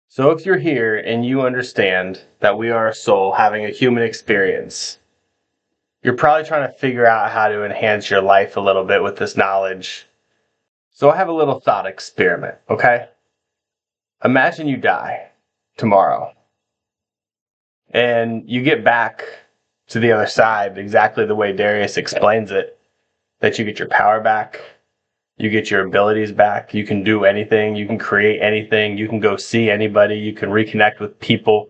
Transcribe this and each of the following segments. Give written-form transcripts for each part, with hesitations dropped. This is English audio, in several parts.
So, if you're here and you understand that we are a soul having a human experience, you're probably trying to figure out how to enhance your life a little bit with this knowledge. So, I have a little thought experiment, okay? Imagine you die tomorrow and you get back to the other side exactly the way Darius explains it, that you get your power back, you get your abilities back, you can do anything, you can create anything, you can go see anybody, you can reconnect with people,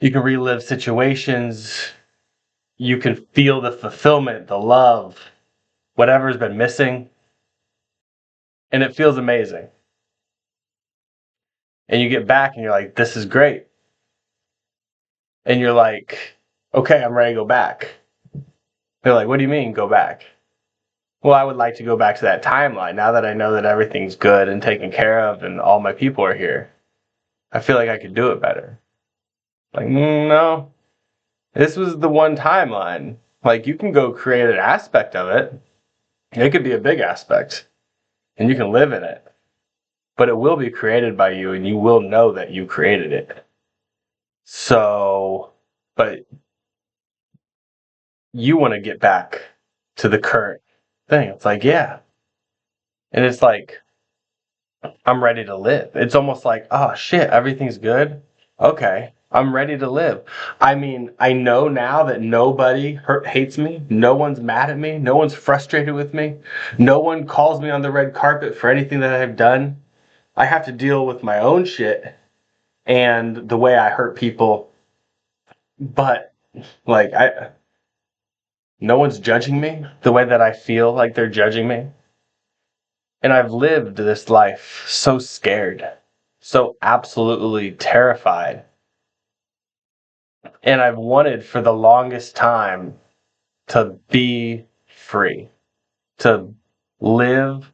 you can relive situations, you can feel the fulfillment, the love, whatever's been missing, and it feels amazing. And you get back and you're like, this is great. And you're like, okay, I'm ready to go back. They're like, what do you mean go back? Well, I would like to go back to that timeline now that I know that everything's good and taken care of and all my people are here. I feel like I could do it better. Like, no, this was the one timeline. Like, you can go create an aspect of it. It could be a big aspect, and you can live in it. But it will be created by you, and you will know that you created it. So, but you want to get back to the current thing. It's like, yeah. And it's like, I'm ready to live. It's almost like, oh shit, everything's good. Okay, I'm ready to live. I mean, I know now that nobody hates me. No one's mad at me. No one's frustrated with me. No one calls me on the red carpet for anything that I've done. I have to deal with my own shit and the way I hurt people. But like no one's judging me the way that I feel like they're judging me. And I've lived this life so scared, so absolutely terrified. And I've wanted for the longest time to be free, to live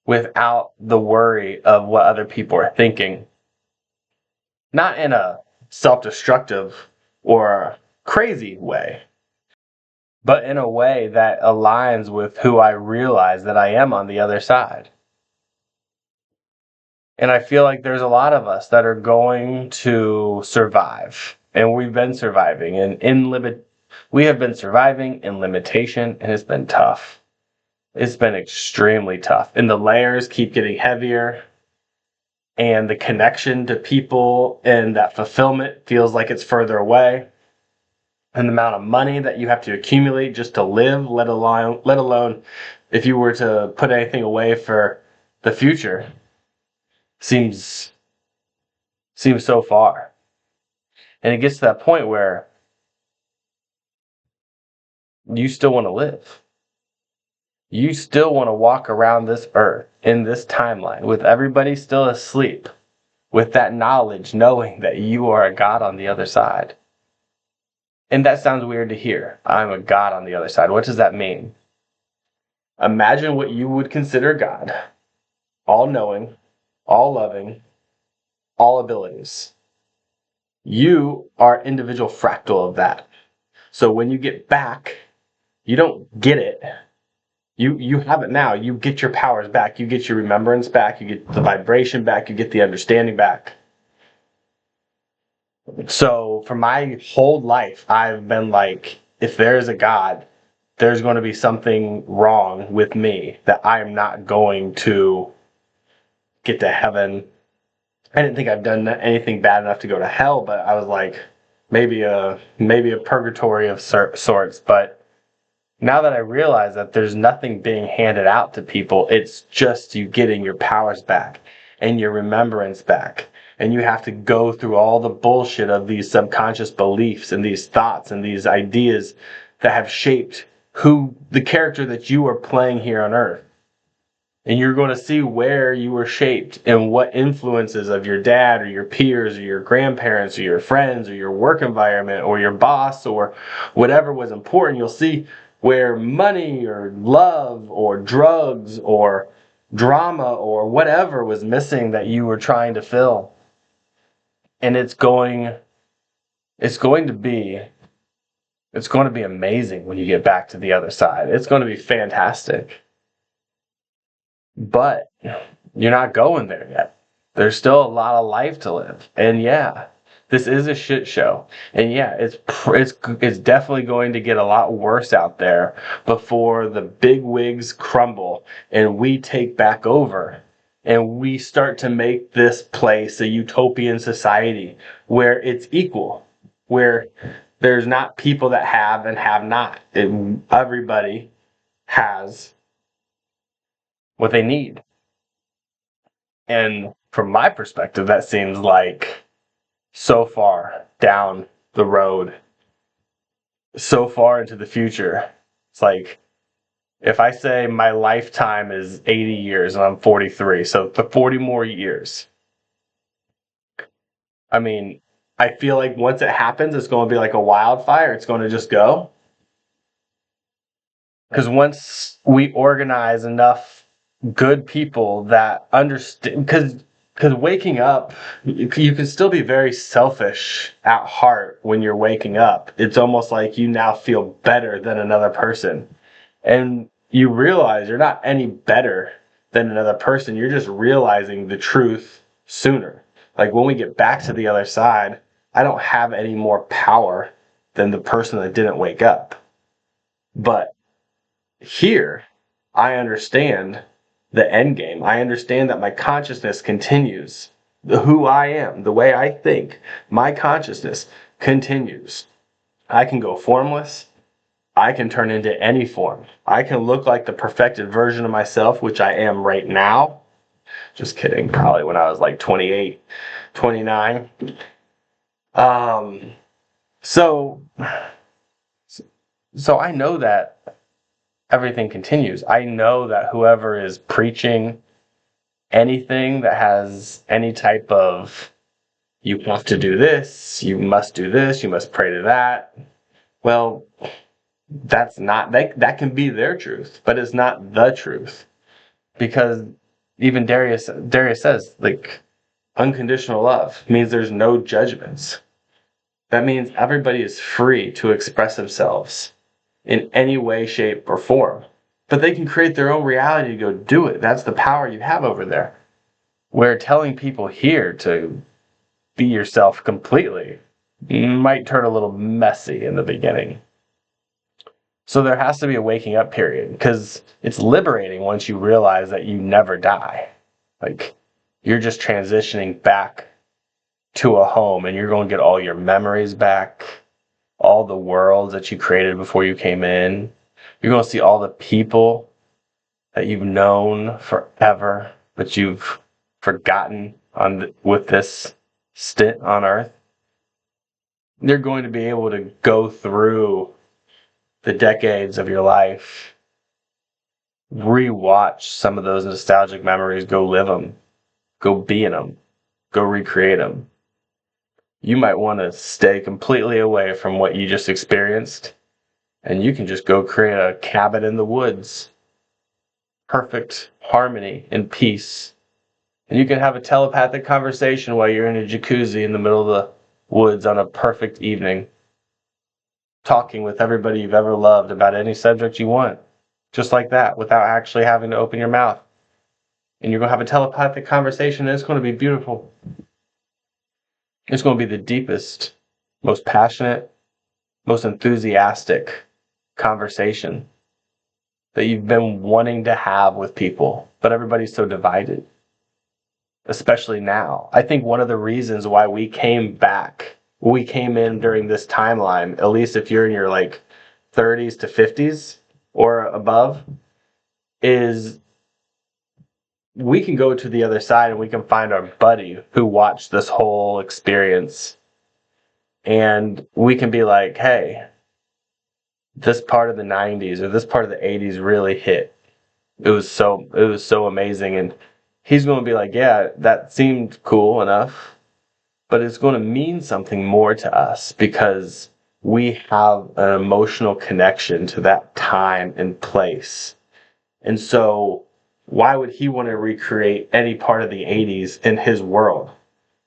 without the worry of what other people are thinking. Not in a self-destructive or crazy way, but in a way that aligns with who I realize that I am on the other side. And I feel like there's a lot of us that are going to survive. And we've been surviving we have been surviving in limitation, and it's been tough. It's been extremely tough. And the layers keep getting heavier, and the connection to people and that fulfillment feels like it's further away. And the amount of money that you have to accumulate just to live, let alone if you were to put anything away for the future, seems so far. And it gets to that point where you still want to live. You still want to walk around this earth in this timeline with everybody still asleep, with that knowledge, knowing that you are a God on the other side. And that sounds weird to hear. I'm a God on the other side. What does that mean? Imagine what you would consider God: all knowing, all loving, all abilities. You are individual fractal of that. So when you get back, you don't get it. You have it now. You get your powers back. You get your remembrance back. You get the vibration back. You get the understanding back. So for my whole life, I've been like, if there is a God, there's going to be something wrong with me that I am not going to get to heaven. I didn't think I've done anything bad enough to go to hell, but I was like, maybe a purgatory of sorts. But now that I realize that there's nothing being handed out to people, it's just you getting your powers back and your remembrance back. And you have to go through all the bullshit of these subconscious beliefs and these thoughts and these ideas that have shaped the character that you are playing here on earth. And you're going to see where you were shaped and what influences of your dad or your peers or your grandparents or your friends or your work environment or your boss or whatever was important. You'll see where money or love or drugs or drama or whatever was missing that you were trying to fill. And it's going to be amazing when you get back to the other side. It's going to be fantastic. But you're not going there yet. There's still a lot of life to live. And yeah, this is a shit show. And yeah, it's definitely going to get a lot worse out there before the big wigs crumble and we take back over and we start to make this place a utopian society where it's equal, where there's not people that have and have not. Everybody has what they need. And from my perspective, that seems like so far down the road, so far into the future. It's like if I say my lifetime is 80 years and I'm 43, so the 40 more years. I mean, I feel like once it happens, it's going to be like a wildfire. It's going to just go. Because once we organize enough good people that understand, because waking up, you can still be very selfish at heart when you're waking up. It's almost like you now feel better than another person. And you realize you're not any better than another person. You're just realizing the truth sooner. Like when we get back to the other side, I don't have any more power than the person that didn't wake up. But here, I understand the end game. I understand that my consciousness continues. Who I am, the way I think, my consciousness continues. I can go formless. I can turn into any form. I can look like the perfected version of myself, which I am right now. Just kidding. Probably when I was like 28, 29. So I know that everything continues. I know that whoever is preaching anything that has any type of you have to do this, you must do this, you must pray to that. Well, that's not that can be their truth, but it's not the truth. Because even Darius says, like, unconditional love means there's no judgments. That means everybody is free to express themselves in any way, shape, or form. But they can create their own reality to go do it. That's the power you have over there. Where telling people here to be yourself completely might turn a little messy in the beginning. So there has to be a waking up period, because it's liberating once you realize that you never die. Like, you're just transitioning back to a home and you're going to get all your memories back, all the worlds that you created before you came in. You're going to see all the people that you've known forever, but you've forgotten with this stint on Earth. You're going to be able to go through the decades of your life, rewatch some of those nostalgic memories, go live them, go be in them, go recreate them. You might want to stay completely away from what you just experienced, and you can just go create a cabin in the woods. Perfect harmony and peace. And you can have a telepathic conversation while you're in a jacuzzi in the middle of the woods on a perfect evening, talking with everybody you've ever loved about any subject you want, just like that, without actually having to open your mouth. And you're going to have a telepathic conversation, and it's going to be beautiful. It's going to be the deepest, most passionate, most enthusiastic conversation that you've been wanting to have with people, but everybody's so divided, especially now. I think one of the reasons why we came in during this timeline, at least if you're in your like 30s to 50s or above, is we can go to the other side and we can find our buddy who watched this whole experience, and we can be like, hey, this part of the 90s or this part of the 80s really hit. It was so amazing. And he's going to be like, yeah, that seemed cool enough, but it's going to mean something more to us because we have an emotional connection to that time and place. And so why would he want to recreate any part of the 80s in his world?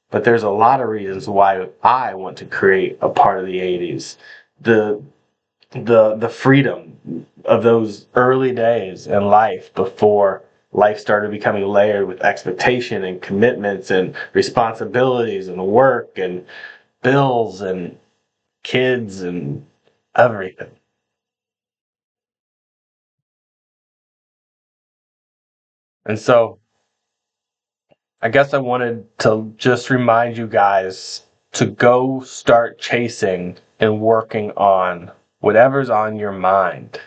But there's a lot of reasons why I want to create a part of the 80s. The freedom of those early days in life before life started becoming layered with expectation and commitments and responsibilities and work and bills and kids and everything. And so I guess I wanted to just remind you guys to go start chasing and working on whatever's on your mind,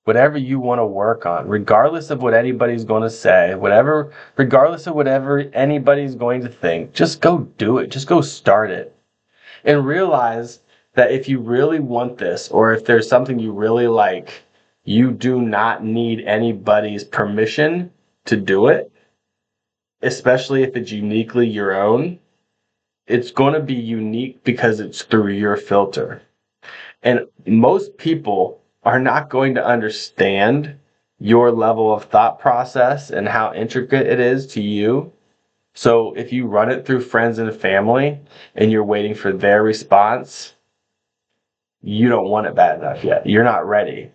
whatever you want to work on, regardless of what anybody's going to say, regardless of whatever anybody's going to think. Just go do it. Just go start it. And realize that if you really want this, or if there's something you really like, you do not need anybody's permission to do it, especially if it's uniquely your own. It's going to be unique because it's through your filter. And most people are not going to understand your level of thought process and how intricate it is to you. So if you run it through friends and family and you're waiting for their response, you don't want it bad enough yet. You're not ready.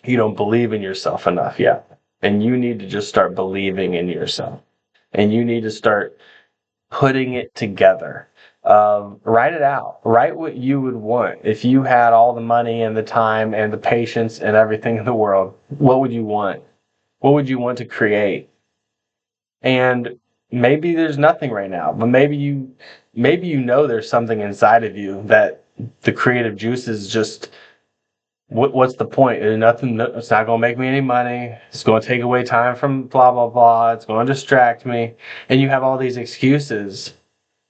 You don't believe in yourself enough yet. And you need to just start believing in yourself. And you need to start putting it together. Write it out. Write what you would want. If you had all the money and the time and the patience and everything in the world, what would you want? What would you want to create? And maybe there's nothing right now, but maybe you know there's something inside of you that the creative juice is just, what's the point? Nothing. It's not going to make me any money. It's going to take away time from blah blah blah. It's going to distract me, and you have all these excuses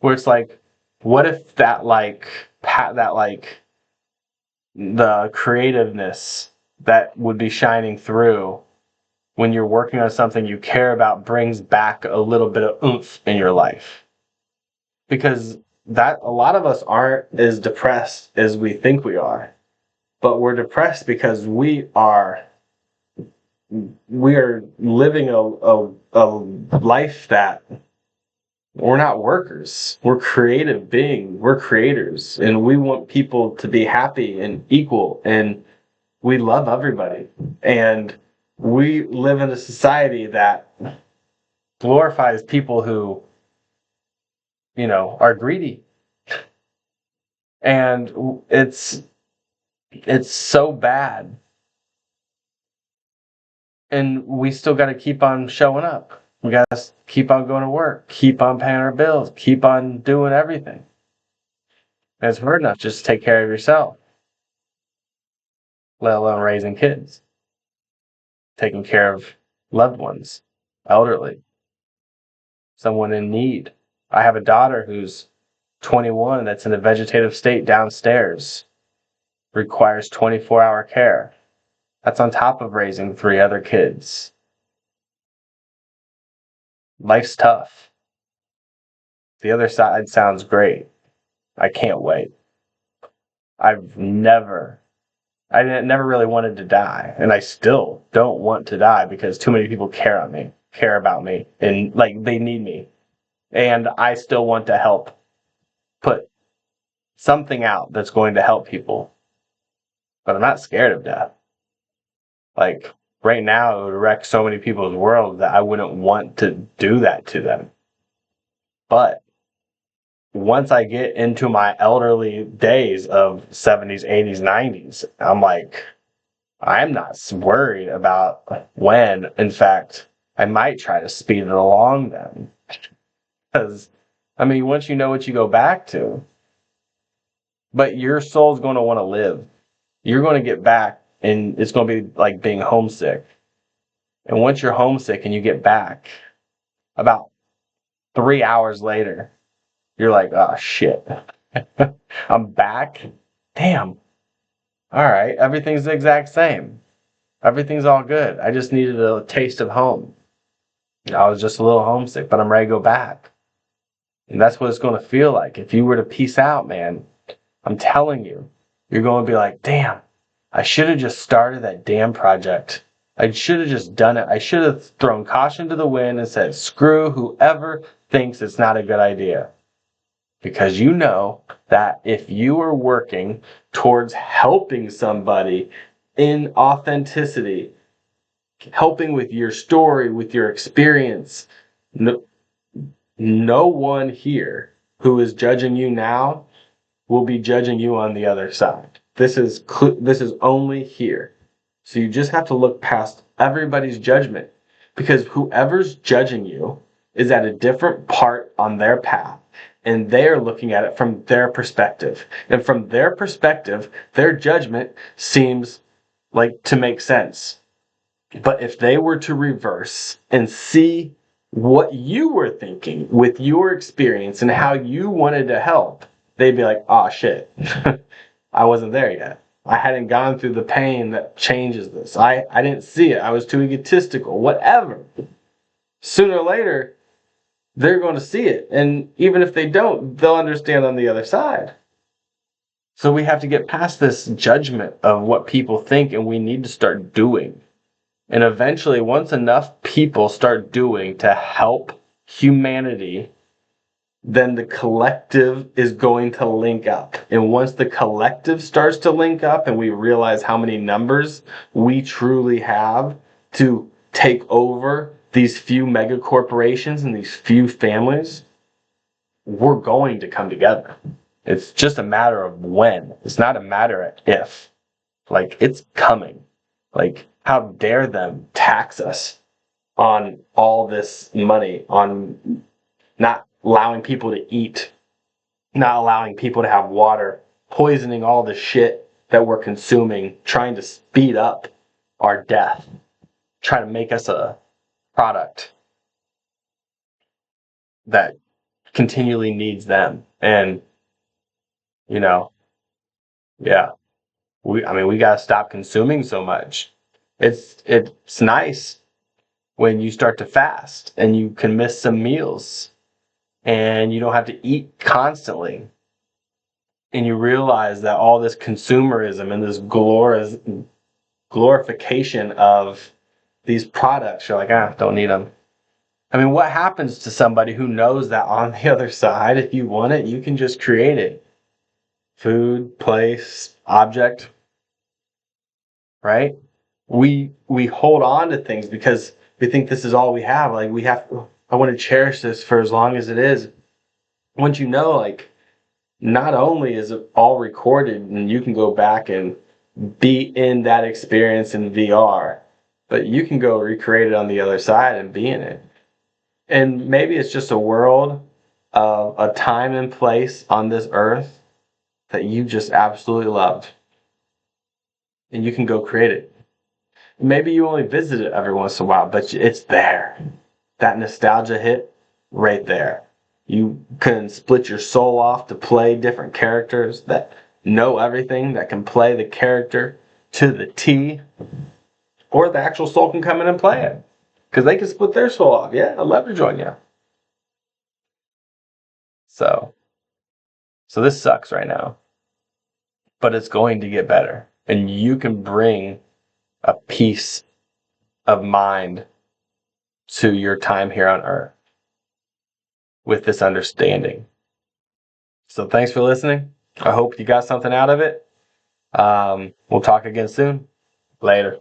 where it's like, what if the creativeness that would be shining through when you're working on something you care about brings back a little bit of oomph in your life? Because that a lot of us aren't as depressed as we think we are. But we're depressed because we are living a life that we're not workers. We're creative beings. We're creators. And we want people to be happy and equal. And we love everybody. And we live in a society that glorifies people who, are greedy. And it's so bad. And we still got to keep on showing up. We got to keep on going to work, keep on paying our bills, keep on doing everything. And it's hard enough just to take care of yourself, let alone raising kids, taking care of loved ones, elderly, someone in need. I have a daughter who's 21 that's in a vegetative state downstairs, requires 24-hour care. That's on top of raising 3 other kids. Life's tough. The other side sounds great. I can't wait. I never really wanted to die, and I still don't want to die because too many people care about me, and they need me. And I still want to help put something out that's going to help people. But I'm not scared of death. Right now, it would wreck so many people's worlds that I wouldn't want to do that to them. But once I get into my elderly days of 70s, 80s, 90s, I'm not worried about when. In fact, I might try to speed it along then. Because, once you know what you go back to, but your soul's going to want to live. You're going to get back, and it's going to be like being homesick. And once you're homesick and you get back, about 3 hours later, you're like, oh, shit. I'm back? Damn. All right, everything's the exact same. Everything's all good. I just needed a taste of home. I was just a little homesick, but I'm ready to go back. And that's what it's going to feel like. If you were to peace out, man, I'm telling you, you're going to be like, damn, I should have just started that damn project. I should have just done it. I should have thrown caution to the wind and said, screw whoever thinks it's not a good idea. Because you know that if you are working towards helping somebody in authenticity, helping with your story, with your experience. No one here who is judging you now will be judging you on the other side. This is only here. So you just have to look past everybody's judgment, because whoever's judging you is at a different part on their path, and they are looking at it from their perspective. And from their perspective, their judgment seems like to make sense. But if they were to reverse and see what you were thinking with your experience and how you wanted to help, they'd be like, oh shit, I wasn't there yet. I hadn't gone through the pain that changes this. I didn't see it. I was too egotistical, whatever. Sooner or later, they're going to see it. And even if they don't, they'll understand on the other side. So we have to get past this judgment of what people think, and we need to start doing. And eventually, once enough people start doing to help humanity, then the collective is going to link up. And once the collective starts to link up and we realize how many numbers we truly have to take over these few mega corporations and these few families, we're going to come together. It's just a matter of when. It's not a matter of if. Like, it's coming. Like, how dare them tax us on all this money, on not allowing people to eat, not allowing people to have water, poisoning all the shit that we're consuming, trying to speed up our death, trying to make us a product that continually needs them. And, you know, yeah, we got to stop consuming so much. It's nice when you start to fast and you can miss some meals and you don't have to eat constantly, and you realize that all this consumerism and this glorification of these products, you're like, don't need them. I mean, what happens to somebody who knows that on the other side, if you want it, you can just create it? Food, place, object, right? We hold on to things because we think this is all we have. Like, I want to cherish this for as long as it is. Once you know, like, not only is it all recorded and you can go back and be in that experience in VR, but you can go recreate it on the other side and be in it. And maybe it's just a world of a time and place on this earth that you just absolutely loved. And you can go create it. Maybe you only visit it every once in a while, but it's there. That nostalgia hit right there. You can split your soul off to play different characters that know everything, that can play the character to the T. Or the actual soul can come in and play it, because they can split their soul off. Yeah, I'd love to join you. So this sucks right now. But it's going to get better. And you can bring a peace of mind to your time here on Earth with this understanding. So thanks for listening. I hope you got something out of it. We'll talk again soon. Later.